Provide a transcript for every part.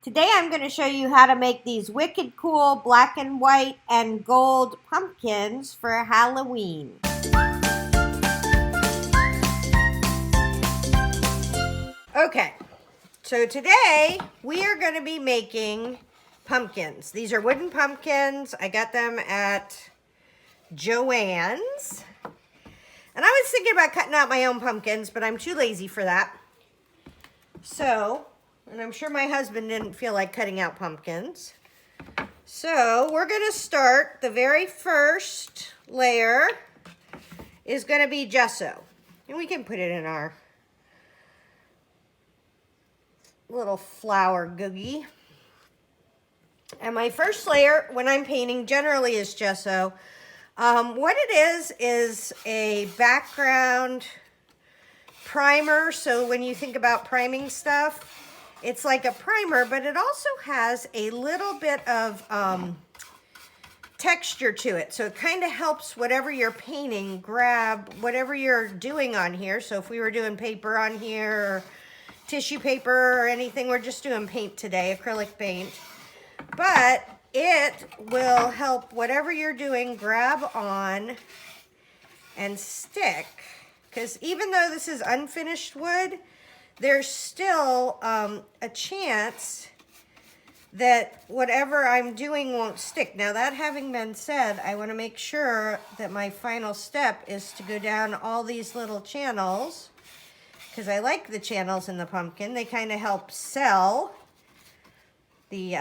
Today I'm going to show you how to make these wicked cool black and white and gold pumpkins for Halloween. Okay, so today we are going to be making pumpkins. These are wooden pumpkins. I got them at Joann's. And I was thinking about cutting out my own pumpkins, but I'm too lazy for that. So, and I'm sure my husband didn't feel like cutting out pumpkins. So we're going to start, the very first layer is going to be gesso. And we can put it in our little flour googie. And my first layer, when I'm painting, generally is gesso. What it is a background primer. So when you think about priming stuff, it's like a primer, but it also has a little bit of texture to it. So it kind of helps whatever you're painting grab whatever you're doing on here. So if we were doing paper on here or tissue paper or anything, we're just doing paint today, acrylic paint. But it will help whatever you're doing grab on and stick. Because even though this is unfinished wood, there's still a chance that whatever I'm doing won't stick. Now, that having been said, I want to make sure that my final step is to go down all these little channels, because I like the channels in the pumpkin. They kind of help sell the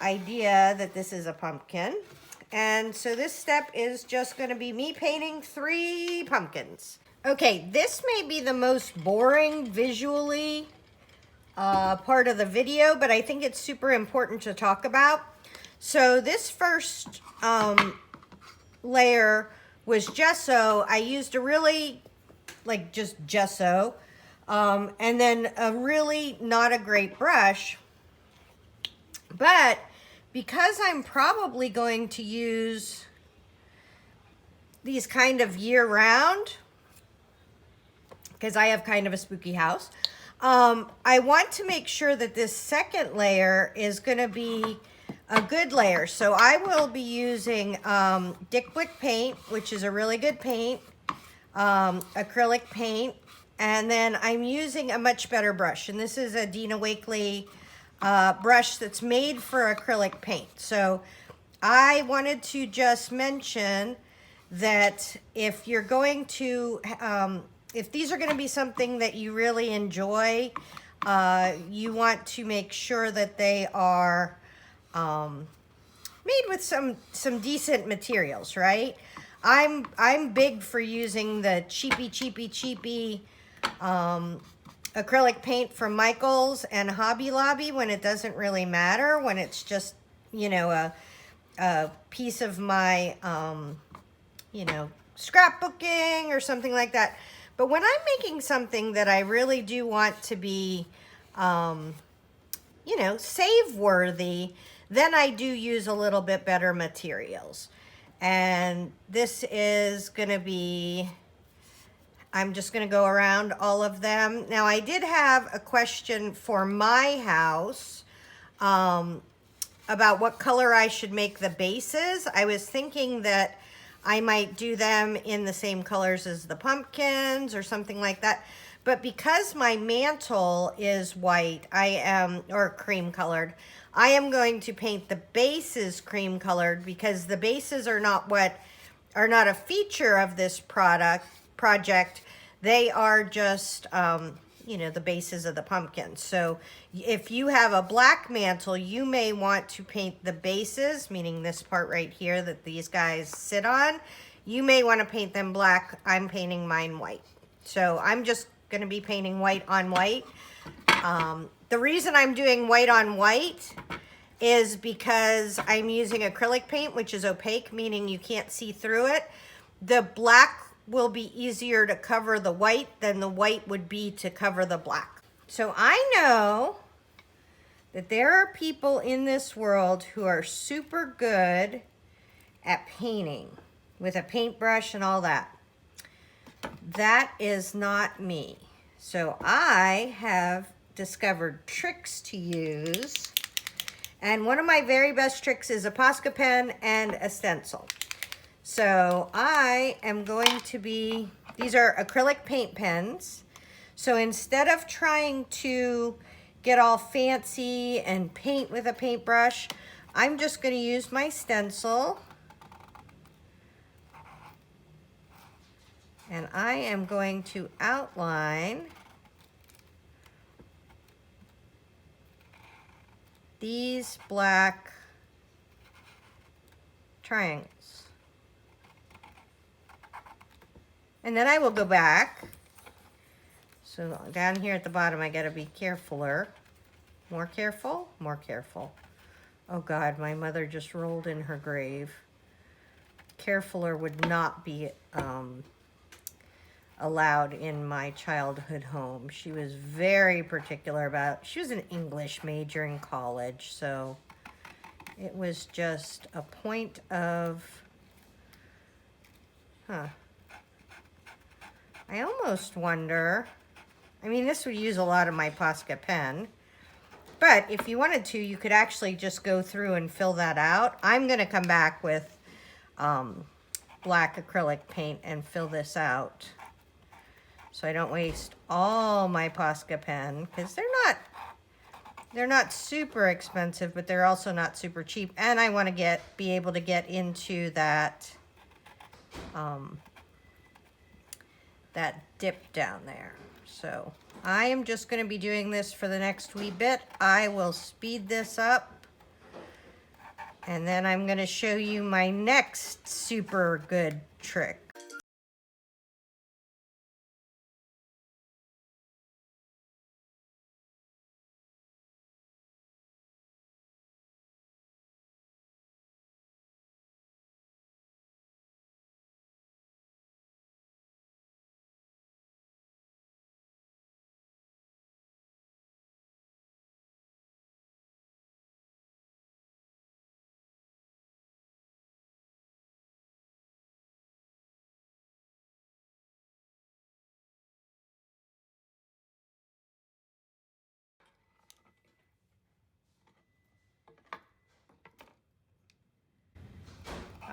idea that this is a pumpkin. And so this step is just going to be me painting 3 pumpkins. Okay, this may be the most boring visually part of the video, but I think it's super important to talk about. So this first layer was gesso. I used a really, like just gesso, and then a really not a great brush. But because I'm probably going to use these kind of year-round, because I have kind of a spooky house, I want to make sure that this second layer is going to be a good layer. So I will be using Dick Wick paint, which is a really good paint, acrylic paint, and then I'm using a much better brush. And this is a Dina Wakley brush that's made for acrylic paint. So I wanted to just mention that if you're going to if these are going to be something that you really enjoy, you want to make sure that they are made with some decent materials, right? I'm big for using the cheapy acrylic paint from Michaels and Hobby Lobby when it doesn't really matter, when it's just, you know, a piece of my, you know, scrapbooking or something like that. But when I'm making something that I really do want to be, you know, save-worthy, then I do use a little bit better materials. And this is going to be, I'm just going to go around all of them. Now, I did have a question for my house about what color I should make the bases. I was thinking that I might do them in the same colors as the pumpkins or something like that. But because my mantle is white, or cream colored, I am going to paint the bases cream colored, because the bases are not a feature of this project. They are just, you know, the bases of the pumpkin. So if you have a black mantle, you may want to paint the bases, meaning this part right here that these guys sit on. You may want to paint them black. I'm painting mine white. So I'm just going to be painting white on white. The reason I'm doing white on white is because I'm using acrylic paint, which is opaque, meaning you can't see through it. The black will be easier to cover the white than the white would be to cover the black. So I know that there are people in this world who are super good at painting with a paintbrush and all that. That is not me. So I have discovered tricks to use And one of my very best tricks is a Posca pen and a stencil. So I am going to be, these are acrylic paint pens. So instead of trying to get all fancy and paint with a paintbrush, I'm just going to use my stencil. And I am going to outline these black triangles. And then I will go back. So down here at the bottom, I gotta be carefuler. More careful, more careful. Oh God, my mother just rolled in her grave. Carefuler would not be allowed in my childhood home. She was very particular about, she was an English major in college, so it was just a point of, I almost wonder, I mean, this would use a lot of my Posca pen, but if you wanted to, you could actually just go through and fill that out. I'm gonna come back with black acrylic paint and fill this out, so I don't waste all my Posca pen, because they're not super expensive, but they're also not super cheap. And I want to be able to get into that that dip down there. So I am just going to be doing this for the next wee bit. I will speed this up, and then I'm going to show you my next super good trick.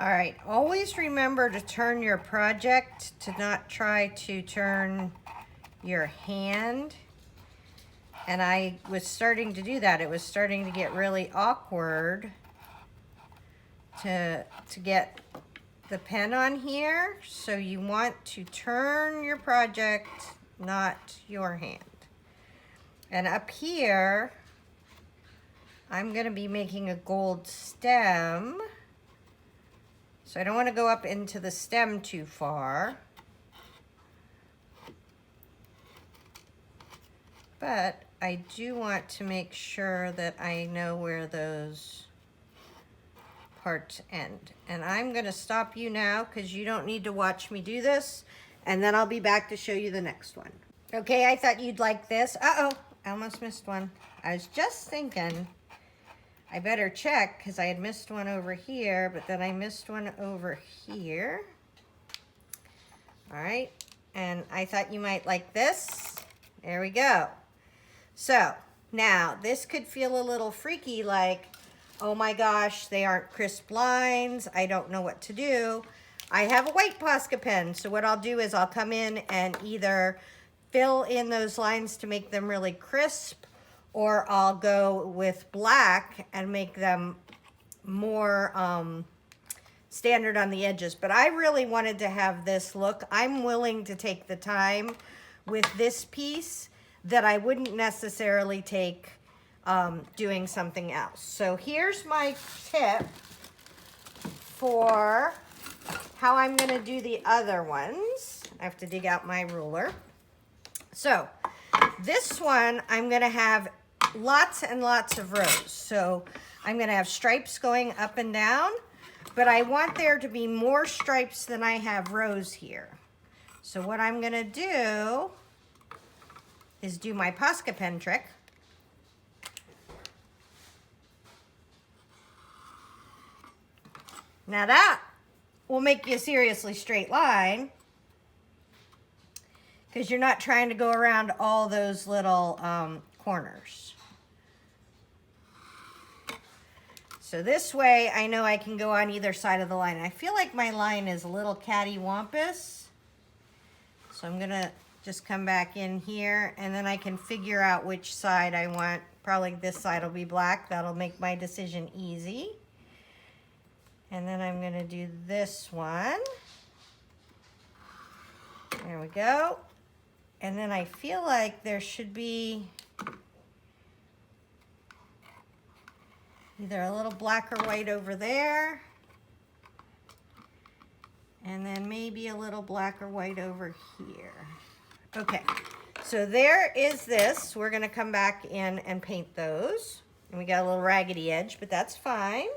All right, always remember to turn your project, to not try to turn your hand. And I was starting to do that. It was starting to get really awkward to get the pen on here. So you want to turn your project, not your hand. And up here, I'm going to be making a gold stem. So I don't want to go up into the stem too far. But I do want to make sure that I know where those parts end. And I'm going to stop you now because you don't need to watch me do this. And then I'll be back to show you the next one. Okay, I thought you'd like this. Uh-oh, I almost missed one. I was just thinking I better check because I had missed one over here, but then I missed one over here. All right, and I thought you might like this. There we go. So now this could feel a little freaky, like, oh my gosh, they aren't crisp lines. I don't know what to do. I have a white Posca pen, so what I'll do is I'll come in and either fill in those lines to make them really crisp, or I'll go with black and make them more standard on the edges. But I really wanted to have this look. I'm willing to take the time with this piece that I wouldn't necessarily take doing something else. So here's my tip for how I'm going to do the other ones. I have to dig out my ruler. So this one, I'm going to have lots and lots of rows. So I'm going to have stripes going up and down, but I want there to be more stripes than I have rows here. So what I'm going to do is do my Posca pen trick. Now that will make you a seriously straight line, because you're not trying to go around all those little corners. So this way I know I can go on either side of the line. I feel like my line is a little cattywampus. So I'm gonna just come back in here and then I can figure out which side I want. Probably this side will be black. That'll make my decision easy. And then I'm gonna do this one. There we go. And then I feel like there should be either a little black or white over there. And then maybe a little black or white over here. Okay, so there is this. We're gonna come back in and paint those. And we got a little raggedy edge, but that's fine.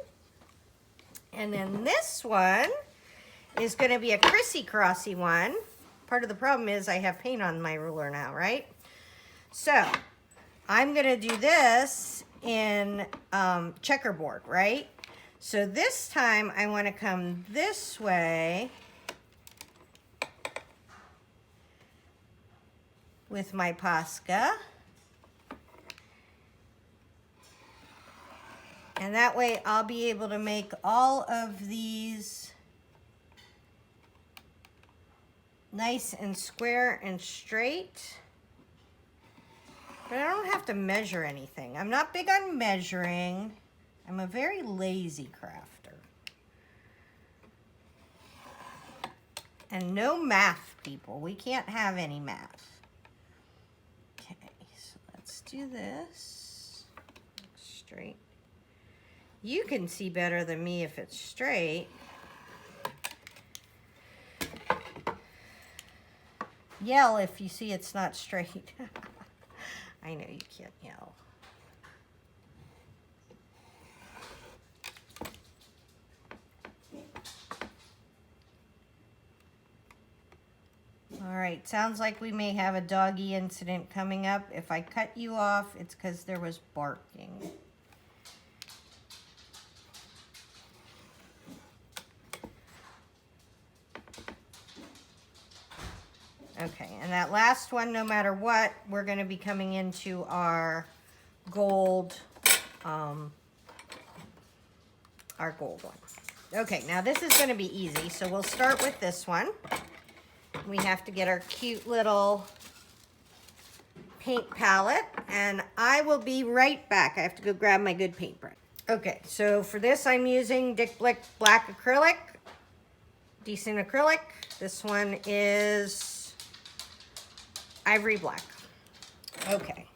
And then this one is gonna be a crissy-crossy one. Part of the problem is I have paint on my ruler now, right? So I'm gonna do this in checkerboard, right? So this time I wanna come this way with my Posca. And that way I'll be able to make all of these nice and square and straight. But I don't have to measure anything. I'm not big on measuring. I'm a very lazy crafter. And no math, people. We can't have any math. Okay, so let's do this. Straight. You can see better than me if it's straight. Yell if you see it's not straight. I know you can't yell. All right, sounds like we may have a doggy incident coming up. If I cut you off, it's because there was barking. Okay, and that last one, no matter what, we're going to be coming into our gold, one. Okay, now this is going to be easy, so we'll start with this one. We have to get our cute little paint palette, and I will be right back. I have to go grab my good paintbrush. Okay, so for this I'm using Dick Blick Black Acrylic, decent acrylic. This one is Ivory Black. Okay,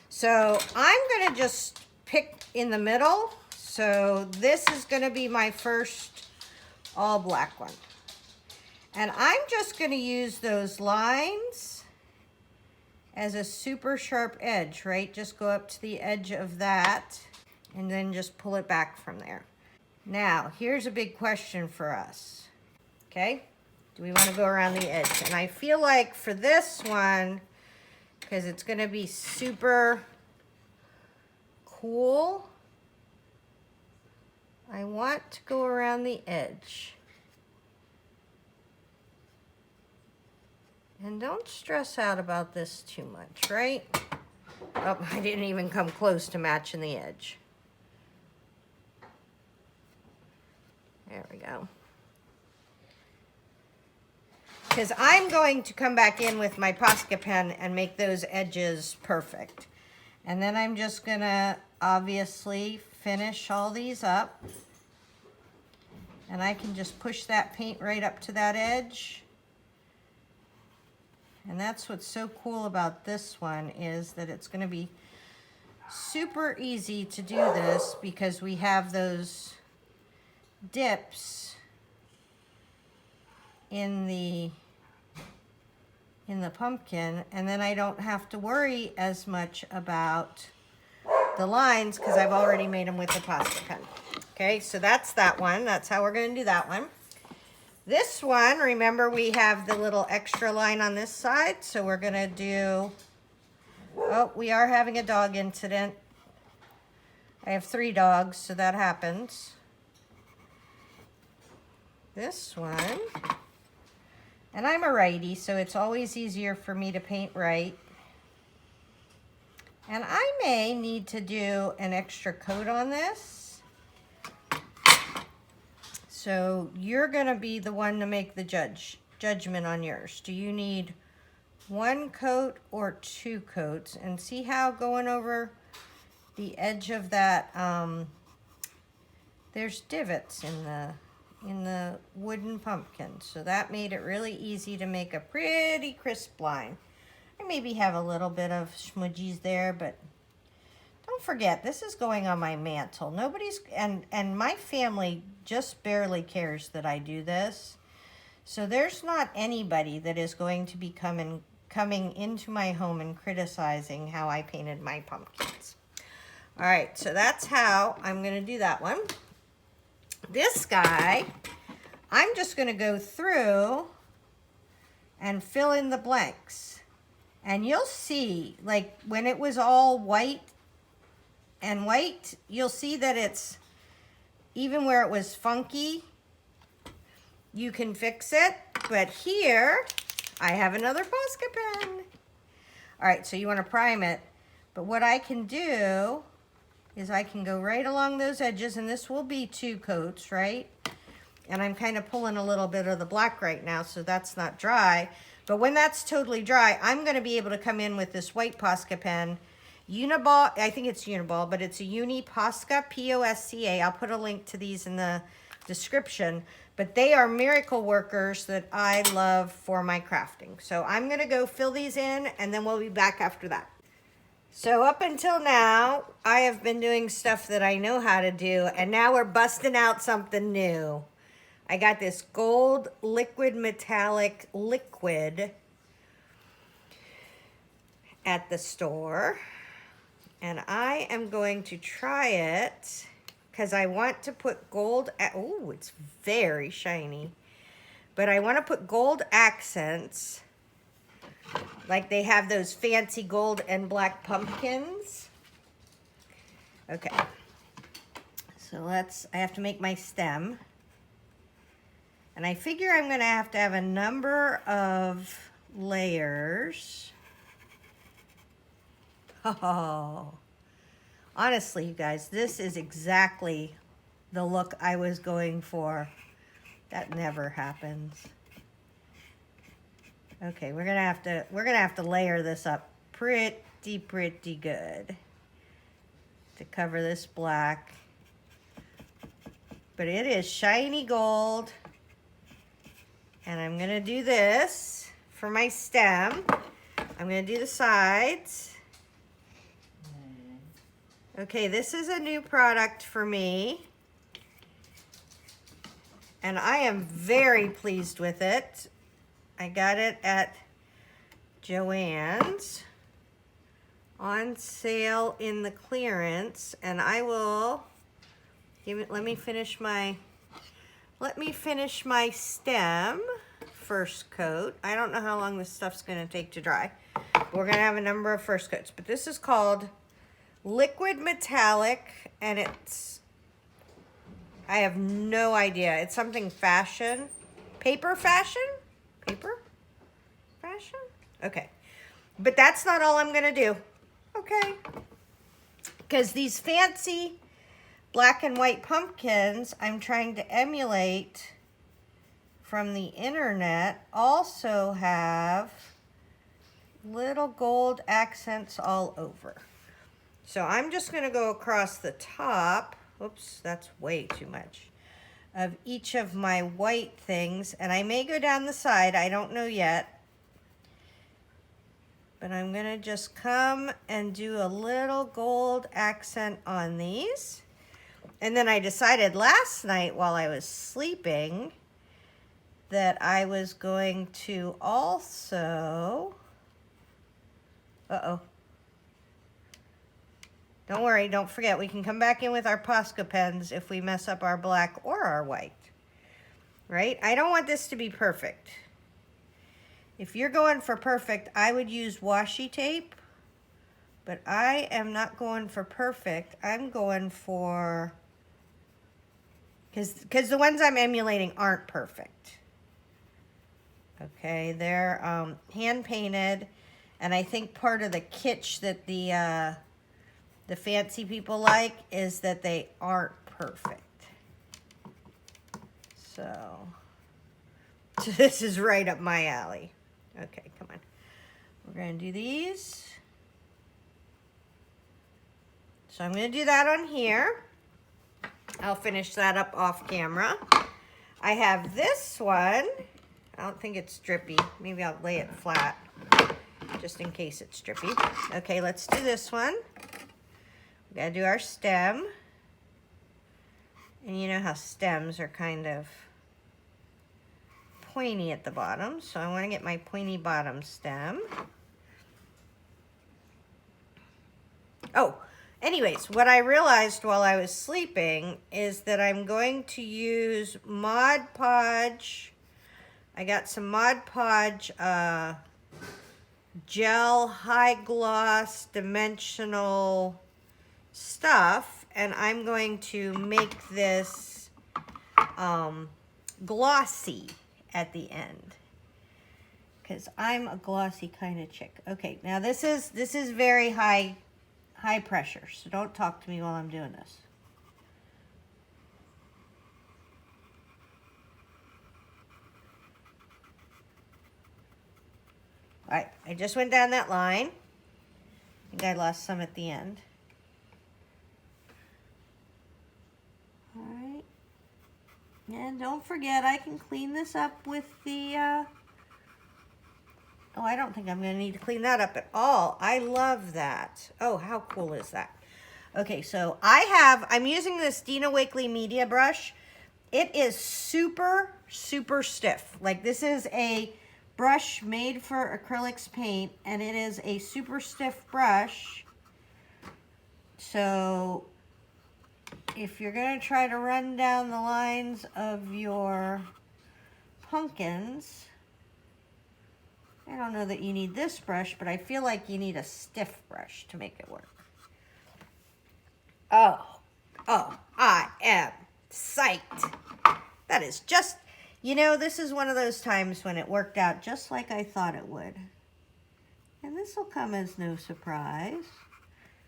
so I'm gonna just pick in the middle. So this is gonna be my first all black one. And I'm just gonna use those lines as a super sharp edge, right? Just go up to the edge of that and then just pull it back from there. Now, here's a big question for us, okay? Do we want to go around the edge? And I feel like for this one, because it's going to be super cool, I want to go around the edge. And don't stress out about this too much, right? Oh, I didn't even come close to matching the edge. There we go. Because I'm going to come back in with my Posca pen and make those edges perfect. And then I'm just gonna obviously finish all these up. And I can just push that paint right up to that edge. And that's what's so cool about this one, is that it's gonna be super easy to do this because we have those dips in the pumpkin, and then I don't have to worry as much about the lines because I've already made them with the Posca pen. Okay, so that's that one. That's how we're going to do that one. This one, remember we have the little extra line on this side, so we're going to do, oh, we are having a dog incident. I have 3 dogs, so that happens. This one, and I'm a righty, so it's always easier for me to paint right. And I may need to do an extra coat on this. So you're gonna be the one to make the judgment on yours. Do you need 1 coat or 2 coats? And see how going over the edge of that, there's divots in the wooden pumpkin. So that made it really easy to make a pretty crisp line. I maybe have a little bit of smudgies there, but don't forget, this is going on my mantle. Nobody's, and my family just barely cares that I do this. So there's not anybody that is going to be coming into my home and criticizing how I painted my pumpkins. All right, so that's how I'm gonna do that one. This guy, I'm just gonna go through and fill in the blanks. And you'll see, like when it was all white and white, you'll see that it's, even where it was funky, you can fix it. But here, I have another Posca pen. All right, so you wanna prime it. But what I can do is I can go right along those edges, and this will be 2 coats, right? And I'm kind of pulling a little bit of the black right now, so that's not dry. But when that's totally dry, I'm gonna be able to come in with this white Posca pen. Uniball, I think it's Uniball, but it's a Uni Posca, P-O-S-C-A. I'll put a link to these in the description. But they are miracle workers that I love for my crafting. So I'm gonna go fill these in, and then we'll be back after that. So up until now, I have been doing stuff that I know how to do, and now we're busting out something new. I got this gold liquid metallic liquid at the store, and I am going to try it because I want to put gold, oh, it's very shiny, but I want to put gold accents. Like they have those fancy gold and black pumpkins. Okay. So I have to make my stem. And I figure I'm going to have a number of layers. Oh. Honestly, you guys, this is exactly the look I was going for. That never happens. Okay, we're gonna have to layer this up pretty good to cover this black. But it is shiny gold. And I'm gonna do this for my stem. I'm gonna do the sides. Okay, this is a new product for me. And I am very pleased with it. I got it at Joann's on sale in the clearance, and I will let me finish my stem first coat. I don't know how long this stuff's going to take to dry. We're going to have a number of first coats, but this is called Liquid Metallic, and I have no idea. It's something fashion, paper fashion? Paper fashion? Okay. But that's not all I'm going to do. Okay. Because these fancy black and white pumpkins I'm trying to emulate from the internet also have little gold accents all over. So I'm just going to go across the top. Oops, that's way too much. Of each of my white things, and I may go down the side, I don't know yet, but I'm gonna just come and do a little gold accent on these. And then I decided last night while I was sleeping that I was going to also, don't worry, don't forget, we can come back in with our Posca pens if we mess up our black or our white, right? I don't want this to be perfect. If you're going for perfect, I would use washi tape, but I am not going for perfect. I'm going for, because the ones I'm emulating aren't perfect. Okay, they're hand painted, and I think part of the kitsch that the fancy people like is that they aren't perfect. So this is right up my alley. Okay, come on. We're going to do these. So I'm going to do that on here. I'll finish that up off camera. I have this one. I don't think it's drippy. Maybe I'll lay it flat just in case it's drippy. Okay, let's do this one. We got to do our stem. And you know how stems are kind of pointy at the bottom. So I want to get my pointy bottom stem. Oh, anyways, what I realized while I was sleeping is that I'm going to use Mod Podge. I got some Mod Podge gel high gloss dimensional stuff, and I'm going to make this glossy at the end because I'm a glossy kind of chick. Okay, now this is very high pressure, so don't talk to me while I'm doing this. All right, I just went down that line. I think I lost some at the end. All right. And don't forget, I can clean this up with the, oh, I don't think I'm going to need to clean that up at all. I love that. Oh, how cool is that? Okay, so I'm using this Dina Wakley Media brush. It is super, super stiff. Like, this is a brush made for acrylics paint, and it is a super stiff brush. So if you're going to try to run down the lines of your pumpkins, I don't know that you need this brush, but I feel like you need a stiff brush to make it work. Oh, I am psyched. That is just, you know, this is one of those times when it worked out just like I thought it would. And this will come as no surprise.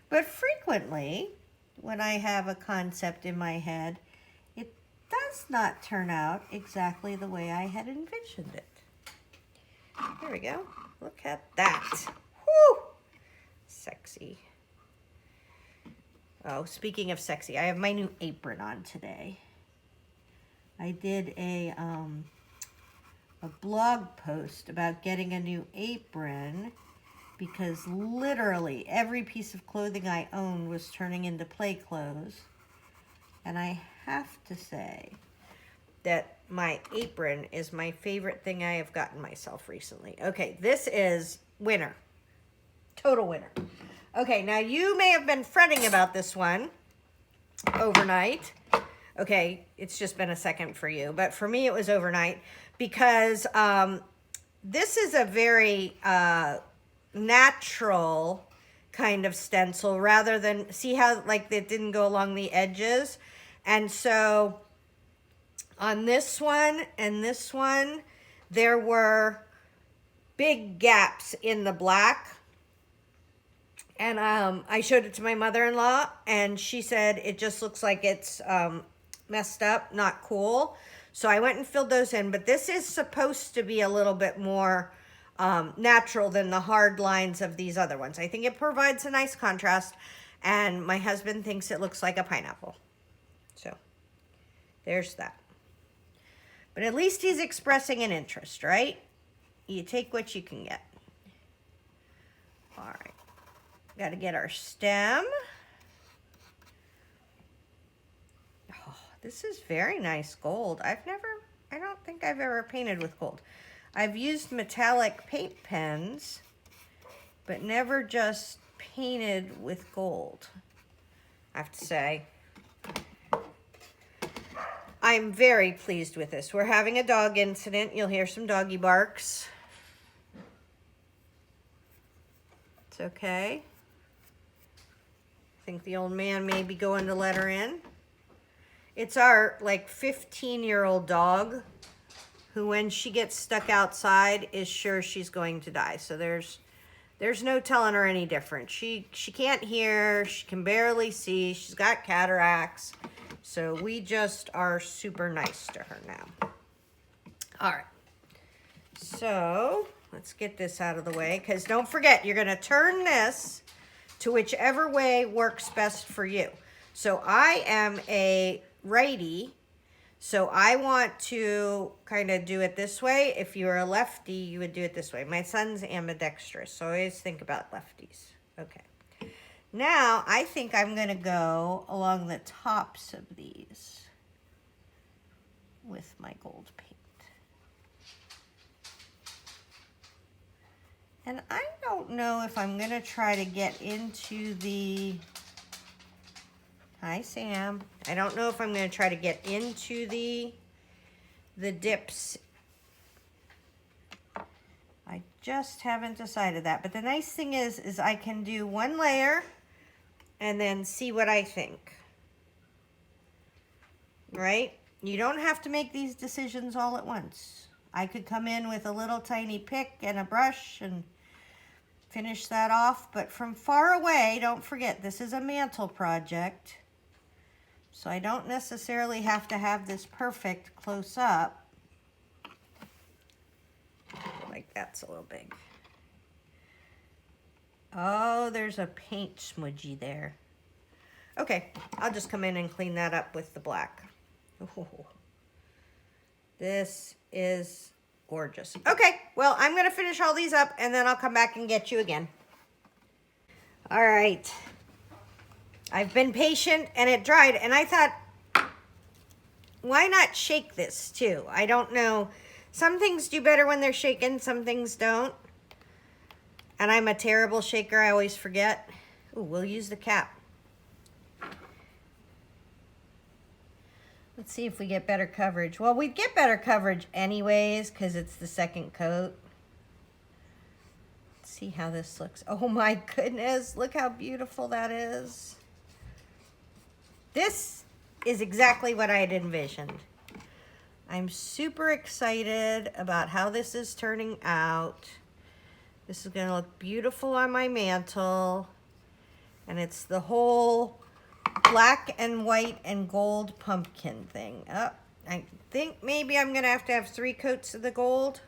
But frequently, when I have a concept in my head, it does not turn out exactly the way I had envisioned it. There we go. Look at that. Woo! Sexy. Oh, speaking of sexy, I have my new apron on today. I did a blog post about getting a new apron because literally every piece of clothing I owned was turning into play clothes. And I have to say that my apron is my favorite thing I have gotten myself recently. Okay, this is winner. Total winner. Okay, now you may have been fretting about this one overnight. Okay, it's just been a second for you, but for me it was overnight because this is a very natural kind of stencil rather than, see how like it didn't go along the edges? And so on this one and this one, there were big gaps in the black. And I showed it to my mother-in-law, and she said it just looks like it's messed up, not cool. So I went and filled those in. But this is supposed to be a little bit more natural than the hard lines of these other ones. I think it provides a nice contrast, and my husband thinks it looks like a pineapple. So there's that. But at least he's expressing an interest, right? You take what you can get. All right. Got to get our stem. Oh, this is very nice gold. I don't think I've ever painted with gold. I've used metallic paint pens, but never just painted with gold, I have to say. I'm very pleased with this. We're having a dog incident. You'll hear some doggy barks. It's okay. I think the old man may be going to let her in. It's our like 15-year-old dog who, when she gets stuck outside, is sure she's going to die. So there's no telling her any different. She can't hear, she can barely see, she's got cataracts. So we just are super nice to her now. All right. So let's get this out of the way, because don't forget, you're going to turn this to whichever way works best for you. So I am a righty, so I want to kind of do it this way. If you were a lefty, you would do it this way. My son's ambidextrous, so I always think about lefties. Okay. Now, I think I'm going to go along the tops of these with my gold paint. And I don't know if I'm going to try to get into the... Hi, Sam. I don't know if I'm going to try to get into the dips. I just haven't decided that. But the nice thing is I can do one layer and then see what I think. Right? You don't have to make these decisions all at once. I could come in with a little tiny pick and a brush and finish that off. But from far away, don't forget, this is a mantle project. So I don't necessarily have to have this perfect close up. Like that's a little big. Oh, there's a paint smudgy there. Okay, I'll just come in and clean that up with the black. Ooh, this is gorgeous. Okay, well, I'm going to finish all these up and then I'll come back and get you again. All right. I've been patient and it dried, and I thought, why not shake this too? I don't know. Some things do better when they're shaken, some things don't. And I'm a terrible shaker, I always forget. Ooh, we'll use the cap. Let's see if we get better coverage. Well, we'd get better coverage anyways because it's the second coat. Let's see how this looks. Oh my goodness, look how beautiful that is. This is exactly what I had envisioned. I'm super excited about how this is turning out. This is going to look beautiful on my mantle. And it's the whole black and white and gold pumpkin thing. Oh, I think maybe I'm going to have 3 coats of the gold.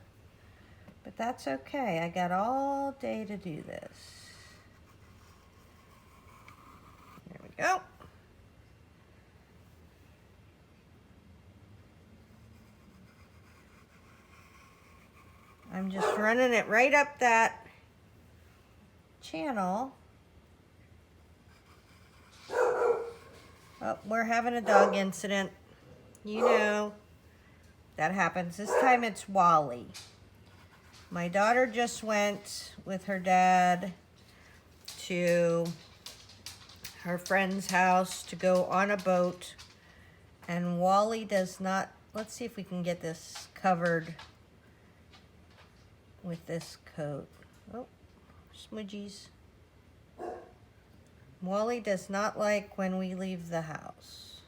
But that's okay. I got all day to do this. There we go. I'm just running it right up that channel. Oh, we're having a dog incident. You know, that happens. This time it's Wally. My daughter just went with her dad to her friend's house to go on a boat. And Wally does not... Let's see if we can get this covered with this coat. Oh, smudgies. Wally does not like when we leave the house.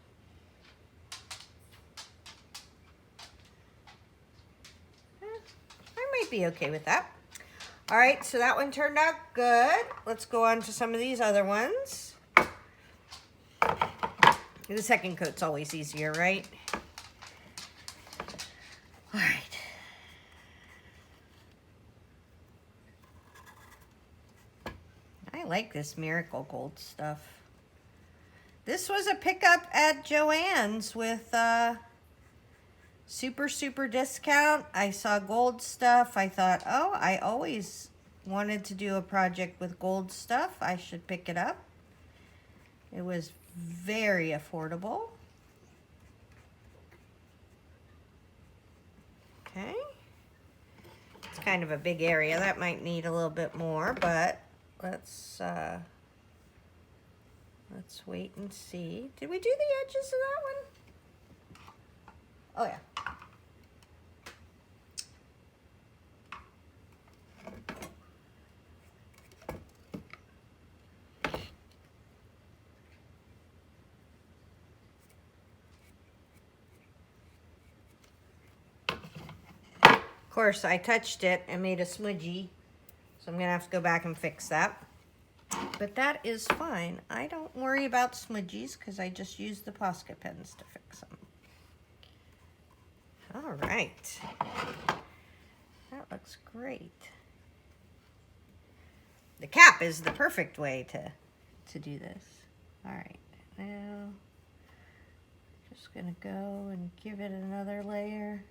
I might be okay with that. All right, so that one turned out good. Let's go on to some of these other ones. The second coat's always easier, right? All right. I like this Miracle Gold stuff. This was a pickup at Joann's with super discount. I saw gold stuff. I thought, oh, I always wanted to do a project with gold stuff. I should pick it up. It was very affordable. Okay. It's kind of a big area. That might need a little bit more, but let's wait and see. Did we do the edges of that one? Oh yeah. Of course, I touched it and made a smudgy, so I'm gonna have to go back and fix that. But that is fine. I don't worry about smudgies because I just use the Posca pens to fix them. All right. That looks great. The cap is the perfect way to do this. All right, now just gonna go and give it another layer.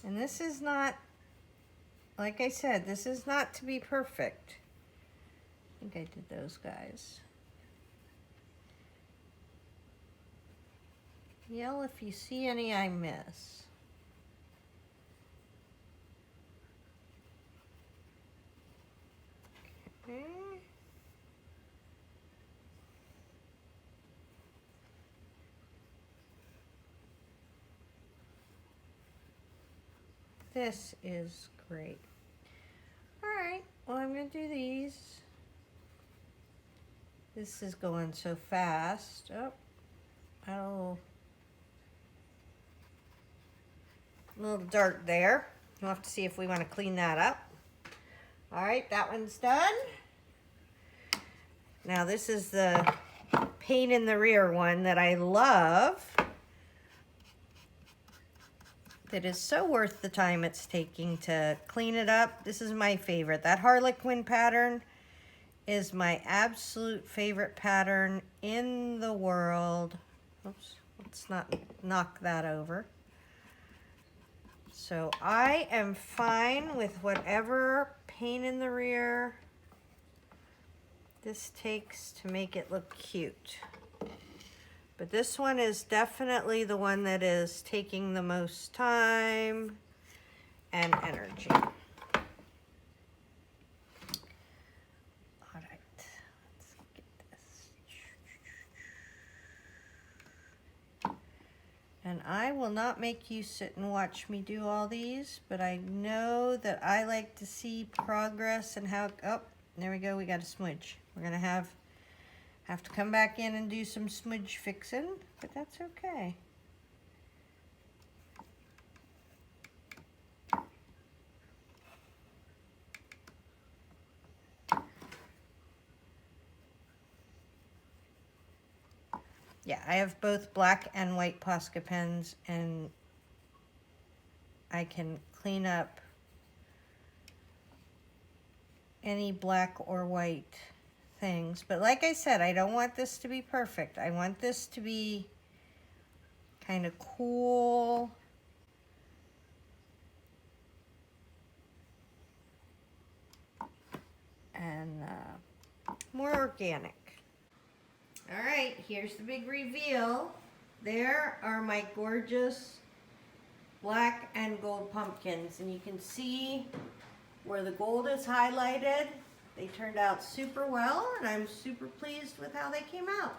And this is not, like I said, this is not to be perfect. I think I did those guys. Yell if you see any I miss. Okay. This is great. All right, well, I'm going to do these. This is going so fast. Oh, a little dirt there. We'll have to see if we want to clean that up. All right, that one's done. Now this is the pain in the rear one that I love. That is so worth the time it's taking to clean it up. This is my favorite. That Harlequin pattern is my absolute favorite pattern in the world. Oops, let's not knock that over. So I am fine with whatever paint in the rear this takes to make it look cute. But this one is definitely the one that is taking the most time and energy. All right, let's get this. And I will not make you sit and watch me do all these, but I know that I like to see progress and how, oh, there we go, we got a smudge. We're gonna have to come back in and do some smudge fixing, but that's okay. Yeah, I have both black and white Posca pens, and I can clean up any black or white things. But like I said, I don't want this to be perfect. I want this to be kind of cool. And more organic. All right, here's the big reveal. There are my gorgeous black and gold pumpkins, and you can see where the gold is highlighted. They turned out super well, and I'm super pleased with how they came out.